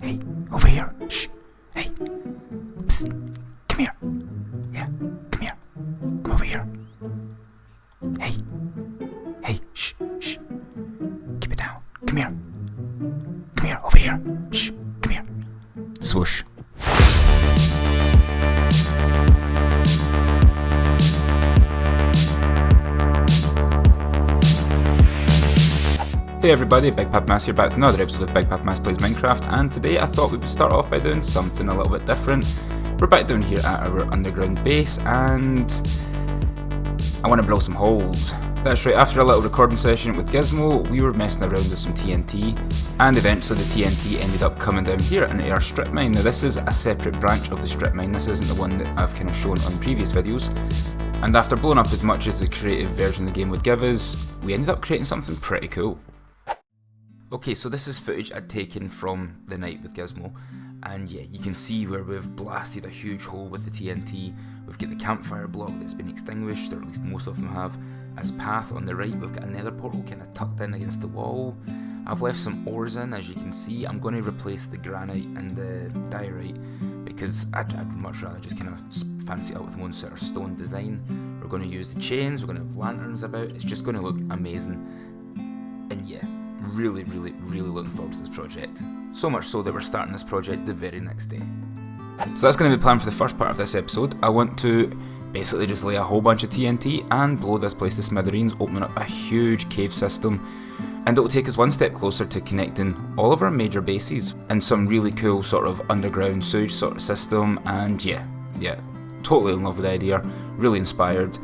Hey, over here. Shh. Hey. Psst. Come here. Yeah, come here. Come over here. Hey. Hey, shh, shh. Keep it down. Come here. Come here, over here. Shh, come here. Swoosh. Hey everybody, Big Pap Mass here, back with another episode of Big Pap Mass Plays Minecraft, and today I thought we would start off by doing something a little bit different. We're back down here at our underground base, and I want to blow some holes. That's right, after a little recording session with Gizmo, we were messing around with some TNT, and eventually the TNT ended up coming down here into our strip mine. Now this is a separate branch of the strip mine, this isn't the one that I've kind of shown on previous videos. And after blowing up as much as the creative version of the game would give us, we ended up creating something pretty cool. Okay, so this is footage I'd taken from the night with Gizmo, and yeah, you can see where we've blasted a huge hole with the TNT. We've got the campfire block that's been extinguished, or at least most of them have. As a path on the right, we've got a nether portal kind of tucked in against the wall. I've left some ores in, as you can see. I'm going to replace the granite and the diorite, because I'd much rather just kind of fancy it up with one sort of stone design. We're going to use the chains, we're going to have lanterns about, it's just going to look amazing. And yeah, really looking forward to this project. So much so that we're starting this project the very next day. So that's going to be the plan for the first part of this episode. I want to basically just lay a whole bunch of TNT and blow this place to smithereens, opening up a huge cave system. And it'll take us one step closer to connecting all of our major bases and some really cool sort of underground sewage sort of system. And yeah, totally in love with the idea, really inspired.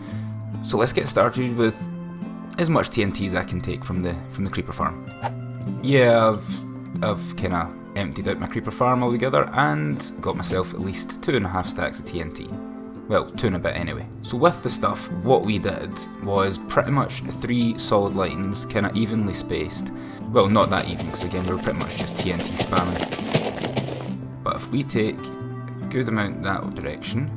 So let's get started with as much TNT as I can take from the creeper farm. Yeah, I've kind of emptied out my creeper farm altogether and got myself at least 2.5 stacks of TNT. Well, 2 and a bit anyway. So with the stuff, what we did was pretty much 3 solid lines, kind of evenly spaced. Well, not that even, because again we were pretty much just TNT spamming. But if we take a good amount that direction,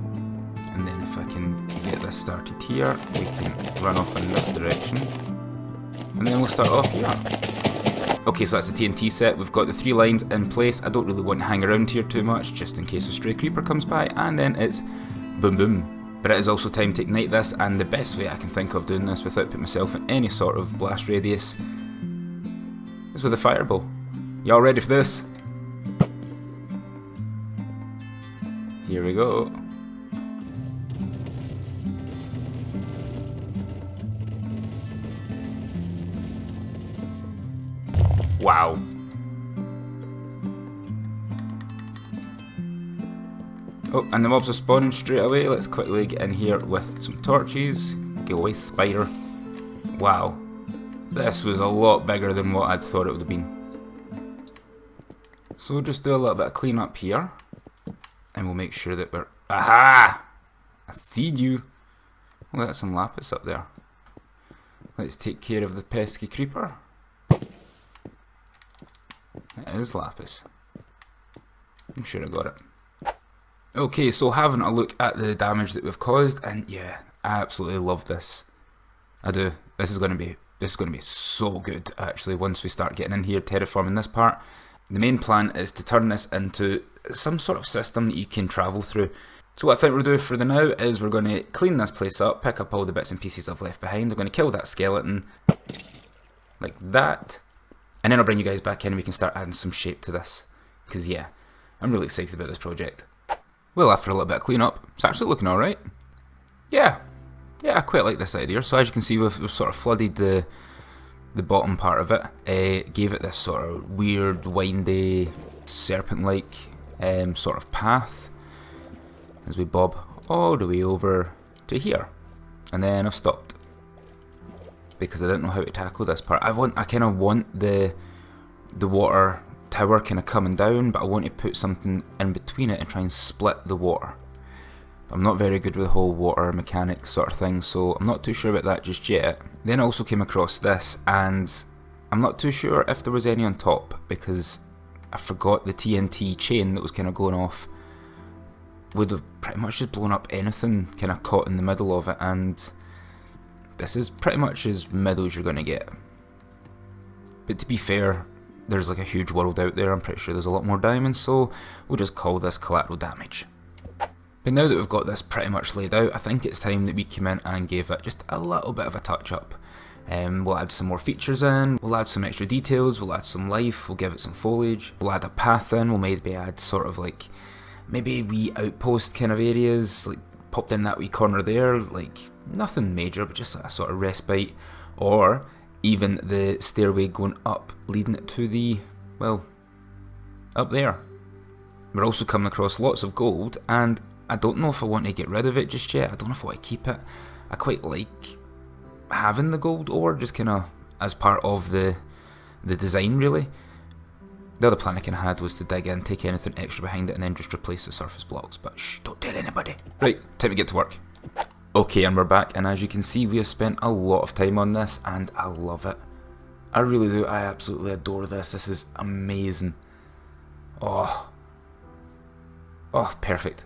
and then if I can get this started here, we can run off in this direction, and then we'll start off here. Okay, so that's the TNT set, we've got the 3 lines in place. I don't really want to hang around here too much, just in case a stray creeper comes by, and then it's boom boom. But it is also time to ignite this, and the best way I can think of doing this without putting myself in any sort of blast radius is with a fireball. Y'all ready for this? Here we go. Wow. Oh, and the mobs are spawning straight away. Let's quickly get in here with some torches. Go away, spider. Wow. This was a lot bigger than what I'd thought it would have been. So we'll just do a little bit of clean up here. And we'll make sure that we're... Aha! I feed you. Well, that's some lapis up there. Let's take care of the pesky creeper. It is lapis. I'm sure I got it. Okay, so having a look at the damage that we've caused, and yeah, I absolutely love this. I do. This is going to be so good actually once we start getting in here terraforming this part. The main plan is to turn this into some sort of system that you can travel through. So what I think we'll do for the now is we're going to clean this place up, pick up all the bits and pieces I've left behind. We're going to kill that skeleton like that. And then I'll bring you guys back in and we can start adding some shape to this. Because yeah, I'm really excited about this project. Well, after a little bit of cleanup, it's actually looking alright. Yeah, I quite like this idea. So as you can see, we've sort of flooded the bottom part of it. Gave it this sort of weird, windy, serpent-like sort of path. As we bob all the way over to here. And then I've stopped. Because I didn't know how to tackle this part. I kind of want the water tower kind of coming down, but I want to put something in between it and try and split the water. I'm not very good with the whole water mechanics sort of thing, so I'm not too sure about that just yet. Then I also came across this, and I'm not too sure if there was any on top, because I forgot the TNT chain that was kind of going off would have pretty much just blown up anything kind of caught in the middle of it, and this is pretty much as middle as you're going to get. But to be fair, there's like a huge world out there. I'm pretty sure there's a lot more diamonds, so we'll just call this collateral damage. But now that we've got this pretty much laid out, I think it's time that we came in and gave it just a little bit of a touch up. We'll add some more features in, we'll add some extra details, we'll add some life, we'll give it some foliage, we'll add a path in, we'll maybe add sort of like, maybe wee outpost kind of areas, like popped in that wee corner there, like nothing major, but just a sort of respite, or even the stairway going up, leading it to the, well, up there. We're also coming across lots of gold, and I don't know if I want to get rid of it just yet. I don't know if I want to keep it. I quite like having the gold ore just kind of as part of the design, really. The other plan I kind of had was to dig in, take anything extra behind it, and then just replace the surface blocks. But shh, don't tell anybody. Right, time to get to work. Okay, and we're back, and as you can see, we have spent a lot of time on this, and I love it. I really do. I absolutely adore this. This is amazing. Oh, perfect.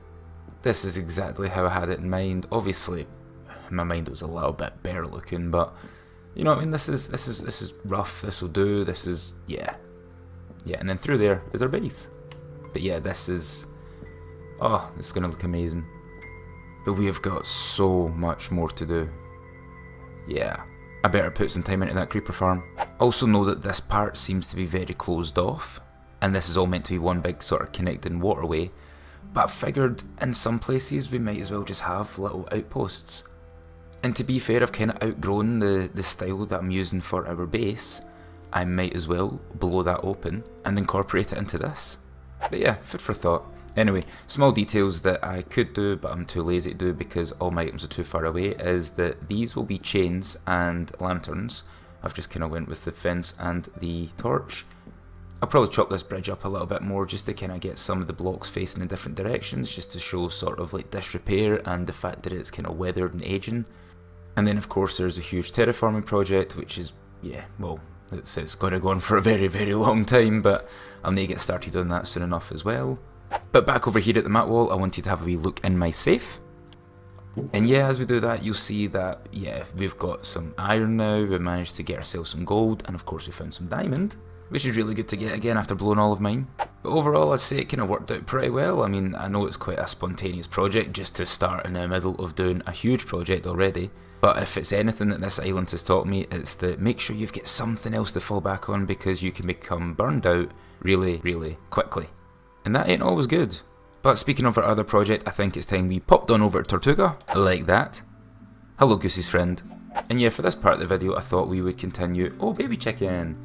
This is exactly how I had it in mind. Obviously, in my mind it was a little bit bare looking, but you know what I mean. This is rough. This will do. This is yeah. And then through there is our base. But yeah, this is this is gonna look amazing. But we have got so much more to do. Yeah, I better put some time into that creeper farm. Also know that this part seems to be very closed off, and this is all meant to be one big sort of connecting waterway. But I figured in some places we might as well just have little outposts. And to be fair, I've kind of outgrown the style that I'm using for our base. I might as well blow that open and incorporate it into this. But yeah, food for thought. Anyway, small details that I could do but I'm too lazy to do because all my items are too far away is that these will be chains and lanterns. I've just kind of went with the fence and the torch. I'll probably chop this bridge up a little bit more just to kind of get some of the blocks facing in different directions, just to show sort of like disrepair and the fact that it's kind of weathered and aging. And then of course there's a huge terraforming project, which is, yeah, well, it's going to go on for a very, very long time, but I'll need to get started on that soon enough as well. But back over here at the mat wall, I wanted to have a wee look in my safe. And yeah, as we do that, you'll see that, yeah, we've got some iron now, we managed to get ourselves some gold, and of course we found some diamond, which is really good to get again after blowing all of mine. But overall, I'd say it kind of worked out pretty well. I mean, I know it's quite a spontaneous project just to start in the middle of doing a huge project already. But if it's anything that this island has taught me, it's that make sure you've got something else to fall back on, because you can become burned out really, really quickly. And that ain't always good. But speaking of our other project, I think it's time we popped on over to Tortuga, like that. Hello Goosey's friend. And yeah, for this part of the video I thought we would continue, oh baby chicken.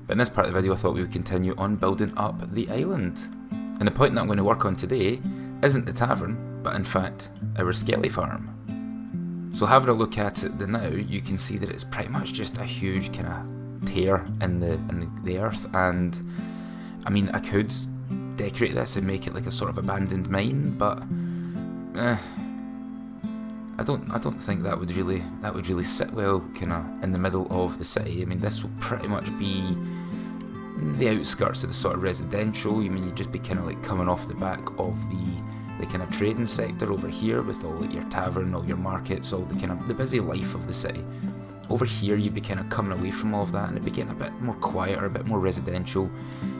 But in this part of the video I thought we would continue on building up the island. And the point that I'm going to work on today isn't the tavern, but in fact our skelly farm. So having a look at it now, you can see that it's pretty much just a huge kind of tear in the earth, and I mean I could decorate this and make it like a sort of abandoned mine, but I don't think that would really sit well kind of in the middle of the city. I mean, this will pretty much be the outskirts of the sort of residential. I mean, you'd just be kind of like coming off the back of the kind of trading sector over here with all like your tavern, all your markets, all the kind of the busy life of the city. Over here you'd be kind of coming away from all of that and it'd be getting a bit more quieter, a bit more residential.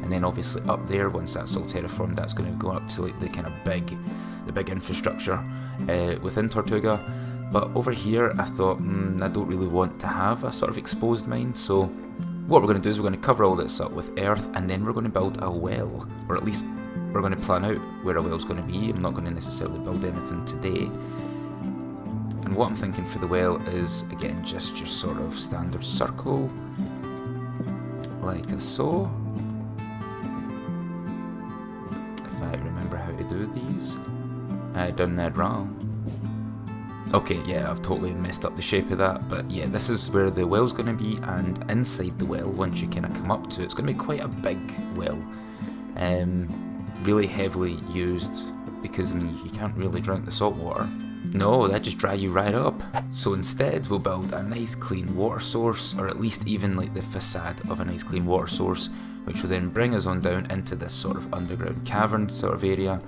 And then obviously up there, once that's all terraformed, that's going to go up to like the kind of big infrastructure within Tortuga. But over here I thought, I don't really want to have a sort of exposed mine, so what we're going to do is we're going to cover all this up with earth, and then we're going to build a well, or at least we're going to plan out where a well's going to be. I'm not going to necessarily build anything today. And what I'm thinking for the well is, again, just your sort of standard circle, like so. If I remember how to do these. I done that wrong. Okay, yeah, I've totally messed up the shape of that, but yeah, this is where the well's going to be, and inside the well, once you kind of come up to it, it's going to be quite a big well. Really heavily used, because I mean, you can't really drink the salt water. No, that just dry you right up. So instead we'll build a nice clean water source, or at least even like the facade of a nice clean water source, which will then bring us on down into this sort of underground cavern sort of area.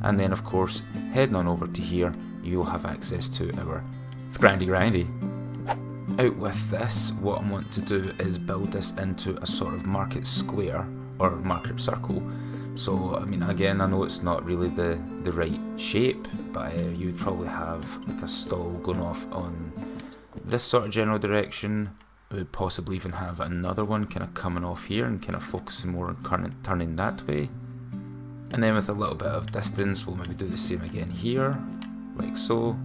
And then of course, heading on over to here, you'll have access to our grindy. out with this, what I want to do is build this into a sort of market square or market circle. So I mean, again, I know it's not really the right shape, but you would probably have like a stall going off on this sort of general direction. We would possibly even have another one kind of coming off here and kind of focusing more on turning that way. And then with a little bit of distance, we'll maybe do the same again here, like so.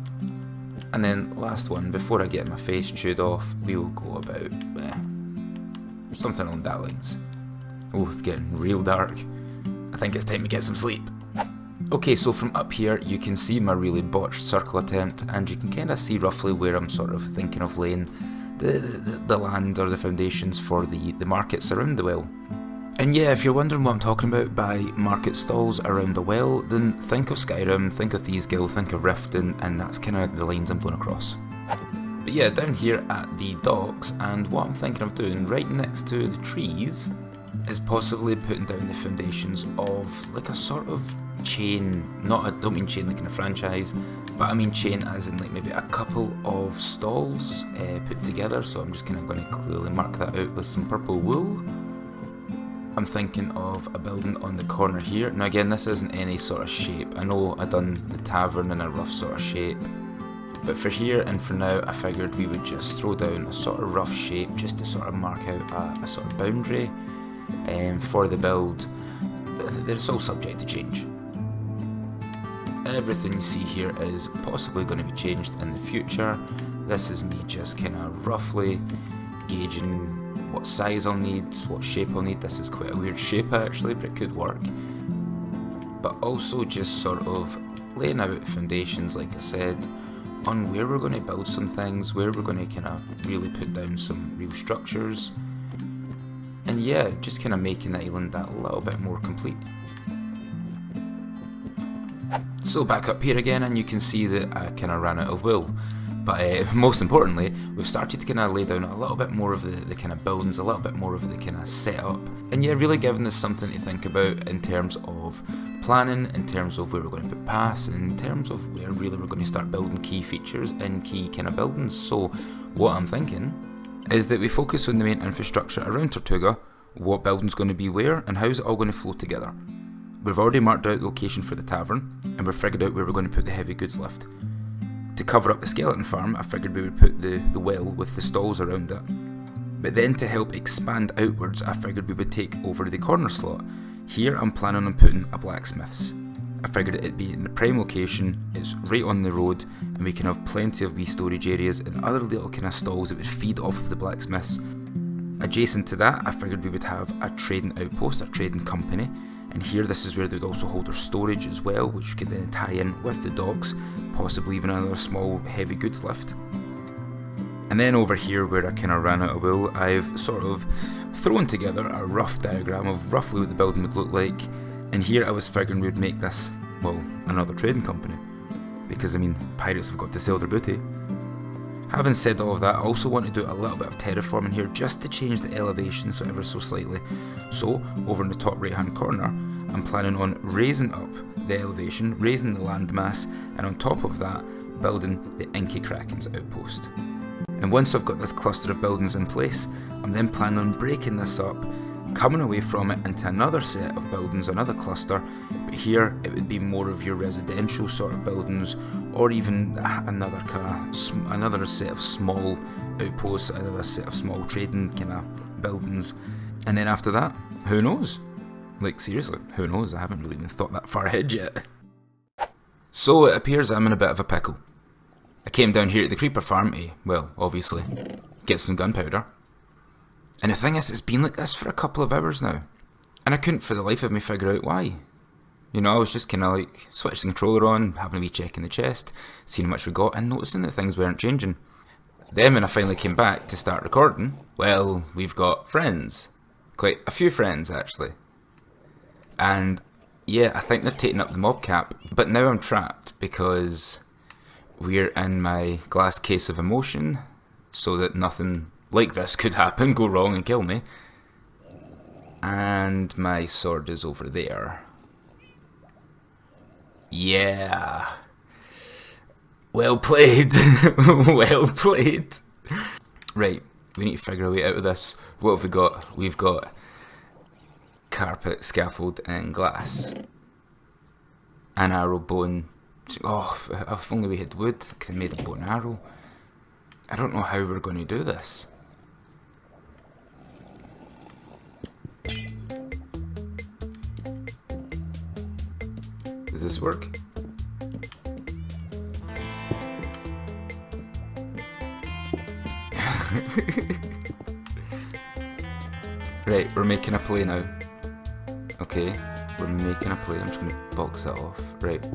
And then last one, before I get my face chewed off, we will go about something along that lines. Oh, it's getting real dark. I think it's time to get some sleep. Okay, so from up here you can see my really botched circle attempt, and you can kind of see roughly where I'm sort of thinking of laying the land or the foundations for the markets around the well. And yeah, if you're wondering what I'm talking about by market stalls around the well, then think of Skyrim, think of Thievesguild, think of Riften, and that's kind of the lines I'm going across. But yeah, down here at the docks, and what I'm thinking of doing right next to the trees is possibly putting down the foundations of like a sort of chain, I don't mean chain like in a franchise, but I mean chain as in like maybe a couple of stalls put together. So I'm just kind of going to clearly mark that out with some purple wool. I'm thinking of a building on the corner here. Now again, this isn't any sort of shape. I know I done the tavern in a rough sort of shape, but for here and for now I figured we would just throw down a sort of rough shape just to sort of mark out a sort of boundary for the build. It's all subject to change. Everything you see here is possibly going to be changed in the future. This is me just kind of roughly gauging what size I'll need, what shape I'll need. This is quite a weird shape actually, but it could work. But also just sort of laying out foundations, like I said, on where we're going to build some things, where we're going to kind of really put down some real structures. And yeah, just kind of making the island that little bit more complete. So back up here again, and you can see that I kind of ran out of wool. But most importantly, we've started to kind of lay down a little bit more of the kind of buildings, a little bit more of the kind of setup. And yeah, really giving us something to think about in terms of planning, in terms of where we're going to put paths, and in terms of where really we're going to start building key features and key kind of buildings. So what I'm thinking is that we focus on the main infrastructure around Tortuga, what building's going to be where, and how's it all going to flow together. We've already marked out the location for the tavern, and we've figured out where we're going to put the heavy goods lift. To cover up the skeleton farm, I figured we would put the well with the stalls around it. But then to help expand outwards, I figured we would take over the corner slot. Here I'm planning on putting a blacksmith's. I figured it'd be in the prime location, it's right on the road, and we can have plenty of wee storage areas and other little kind of stalls that would feed off of the blacksmiths. Adjacent to that, I figured we would have a trading outpost, a trading company, and here this is where they would also hold their storage as well, which could then tie in with the docks, possibly even another small heavy goods lift. And then over here where I kind of ran out of wool, I've sort of thrown together a rough diagram of roughly what the building would look like, and here I was figuring we would make this, well, another trading company, because I mean, pirates have got to sell their booty. Having said all of that, I also want to do a little bit of terraforming here just to change the elevation so ever so slightly. So, over in the top right hand corner, I'm planning on raising up the elevation, raising the landmass, and on top of that, building the Inky Kraken's outpost. And once I've got this cluster of buildings in place, I'm then planning on breaking this up, coming away from it into another set of buildings, another cluster, but here it would be more of your residential sort of buildings, or even another set of small outposts, another set of small trading kind of buildings. And then after that, who knows? Like seriously, who knows? I haven't really even thought that far ahead yet. So it appears I'm in a bit of a pickle. I came down here to the creeper farm to, well, obviously, get some gunpowder. And the thing is, it's been like this for a couple of hours now, and I couldn't for the life of me figure out why. You know, I was just kind of like, switched the controller on, having a wee check in the chest, seeing how much we got, and noticing that things weren't changing. Then when I finally came back to start recording, well, we've got friends. Quite a few friends, actually. And yeah, I think they're taking up the mob cap, but now I'm trapped because we're in my glass case of emotion, so that nothing like this could happen, go wrong and kill me. And my sword is over there. Yeah. Well played. Well played. Right, we need to figure a way out of this. What have we got? We've got carpet, scaffold, and glass. An arrow, bone. Oh, if only we had wood, could have made a bow and arrow. I don't know how we're going to do this. Does this work? Right, we're making a play now. Okay, we're making a play. I'm just going to box that off. Right.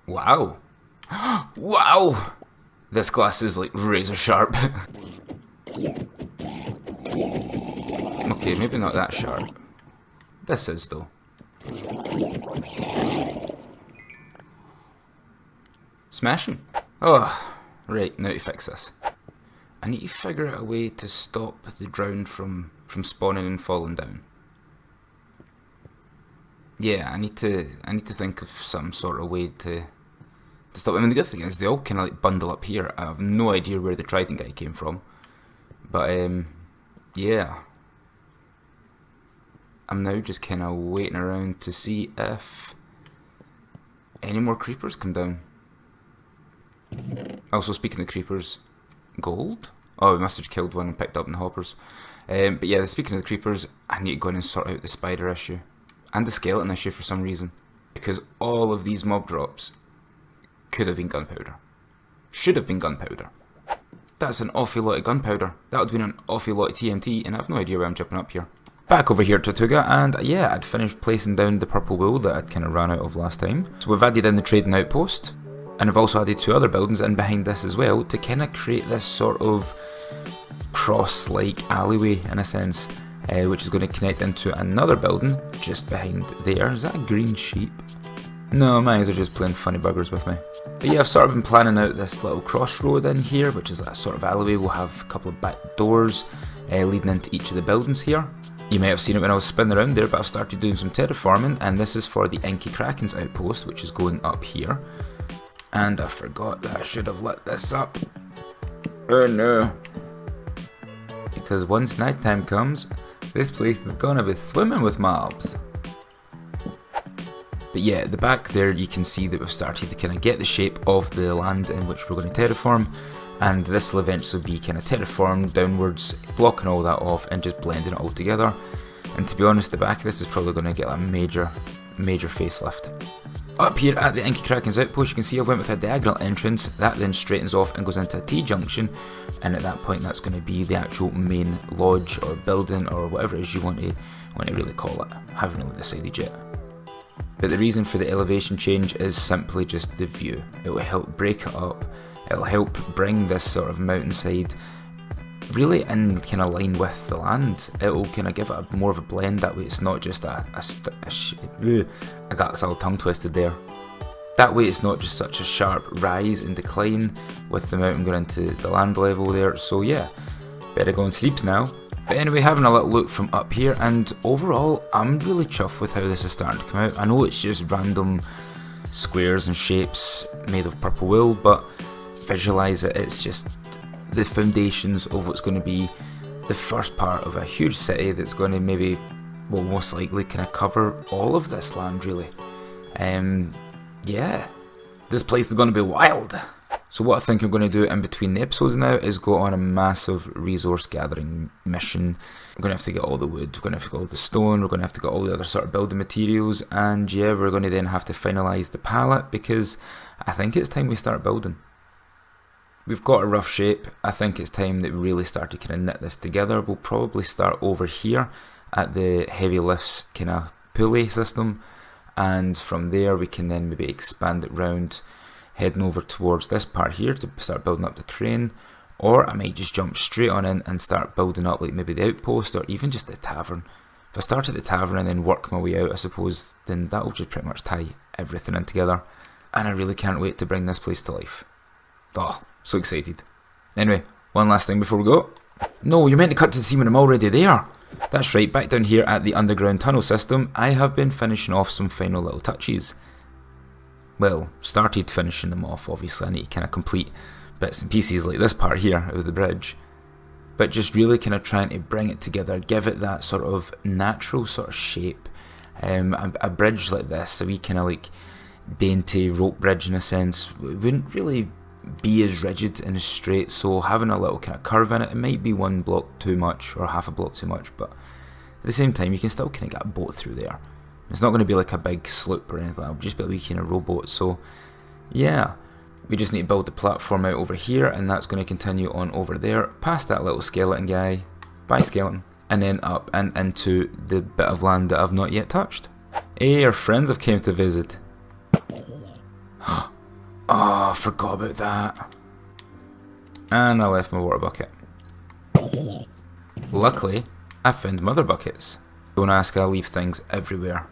Wow. Wow! This glass is like razor sharp. Okay, maybe not that sharp. This is though. Smashing. Oh, right, now to fix this. I need to figure out a way to stop the drown from spawning and falling down. Yeah, I need to think of some sort of way to stop. I mean, the good thing is they all kind of like bundle up here. I have no idea where the trident guy came from, but yeah. I'm now just kind of waiting around to see if any more creepers come down. Also, speaking of creepers, gold? Oh, we must have killed one and picked up in the hoppers. But yeah, speaking of the creepers, I need to go in and sort out the spider issue. And the skeleton issue for some reason. Because all of these mob drops could have been gunpowder. Should have been gunpowder. That's an awful lot of gunpowder. That would have been an awful lot of TNT, and I have no idea why I'm jumping up here. Back over here to Tortuga, and yeah, I'd finished placing down the purple wool that I'd kind of ran out of last time. So we've added in the trading outpost, and I've also added 2 other buildings in behind this as well to kind of create this sort of cross-like alleyway in a sense, which is going to connect into another building just behind there. Is that a green sheep? No, my eyes are just playing funny buggers with me. But yeah, I've sort of been planning out this little crossroad in here, which is that sort of alleyway. We'll have a couple of back doors leading into each of the buildings here. You may have seen it when I was spinning around there, but I've started doing some terraforming, and this is for the Inky Kraken's outpost, which is going up here. And I forgot that I should have lit this up. Oh no. Because once nighttime comes, this place is gonna be swimming with mobs. But yeah, at the back there you can see that we've started to kind of get the shape of the land in which we're going to terraform, and this will eventually be kind of terraformed downwards, blocking all that off and just blending it all together. And to be honest, the back of this is probably going to get a major facelift. Up here at the Inky Kraken's outpost, you can see I went with a diagonal entrance that then straightens off and goes into a T-junction, and at that point that's going to be the actual main lodge or building or whatever it is you want to really call it. I haven't really decided yet. But the reason for the elevation change is simply just the view. It will help break it up, it will help bring this sort of mountainside really in kind of line with the land. It will kind of give it more of a blend, that way it's not just I got all tongue twisted there. That way it's not just such a sharp rise and decline with the mountain going into the land level there. So yeah, better go and sleep now. But anyway, having a little look from up here, and overall I'm really chuffed with how this is starting to come out. I know it's just random squares and shapes made of purple wool, but visualise it, it's just the foundations of what's going to be the first part of a huge city that's going to maybe, well, most likely kind of cover all of this land really. Yeah, this place is going to be wild. So what I think I'm going to do in between the episodes now is go on a massive resource gathering mission. We're going to have to get all the wood, we're going to have to get all the stone, we're going to have to get all the other sort of building materials, and yeah, we're going to then have to finalise the palette because I think it's time we start building. We've got a rough shape. I think it's time that we really start to kind of knit this together. We'll probably start over here at the heavy lifts kind of pulley system, and from there we can then maybe expand it round, heading over towards this part here to start building up the crane, or I might just jump straight on in and start building up like maybe the outpost or even just the tavern. If I start at the tavern and then work my way out, I suppose, then that will just pretty much tie everything in together, and I really can't wait to bring this place to life. Oh, so excited. Anyway, one last thing before we go. No, you're meant to cut to the scene when I'm already there. That's right, back down here at the underground tunnel system, I have been finishing off some final little touches. Well, started finishing them off, obviously I need to kind of complete bits and pieces like this part here of the bridge. But just really kind of trying to bring it together, give it that sort of natural sort of shape. A bridge like this, a wee kind of like dainty rope bridge in a sense, wouldn't really be as rigid and as straight, so having a little kind of curve in it, it might be one block too much or half a block too much, but at the same time you can still kind of get a boat through there. It's not going to be like a big sloop or anything, it'll just be a wee kind of rowboat. So yeah, we just need to build the platform out over here, and that's going to continue on over there, past that little skeleton guy, bye skeleton, and then up and into the bit of land that I've not yet touched. Hey, our friends have came to visit. Oh, I forgot about that. And I left my water bucket. Luckily, I found mother buckets. Don't ask, I leave things everywhere.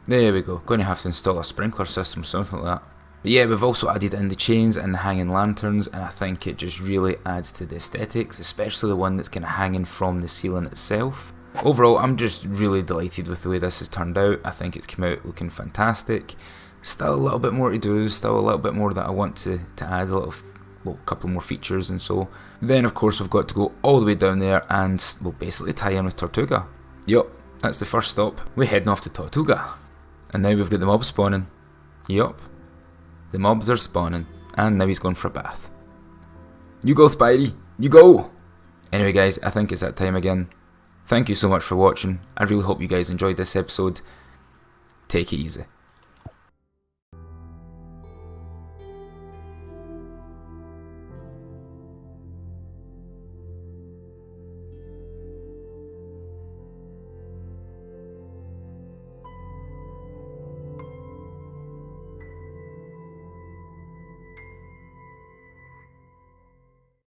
There we go. Going to have to install a sprinkler system or something like that. But yeah, we've also added in the chains and the hanging lanterns, and I think it just really adds to the aesthetics, especially the one that's kind of hanging from the ceiling itself. Overall, I'm just really delighted with the way this has turned out. I think it's come out looking fantastic. Still a little bit more to do, still a little bit more that I want to add, a couple more features and so. Then of course we've got to go all the way down there and we'll basically tie in with Tortuga. Yup, that's the first stop. We're heading off to Tortuga. And now we've got the mobs spawning. Yup, the mobs are spawning. And now he's going for a bath. You go, Spidey, you go! Anyway guys, I think it's that time again. Thank you so much for watching. I really hope you guys enjoyed this episode. Take it easy.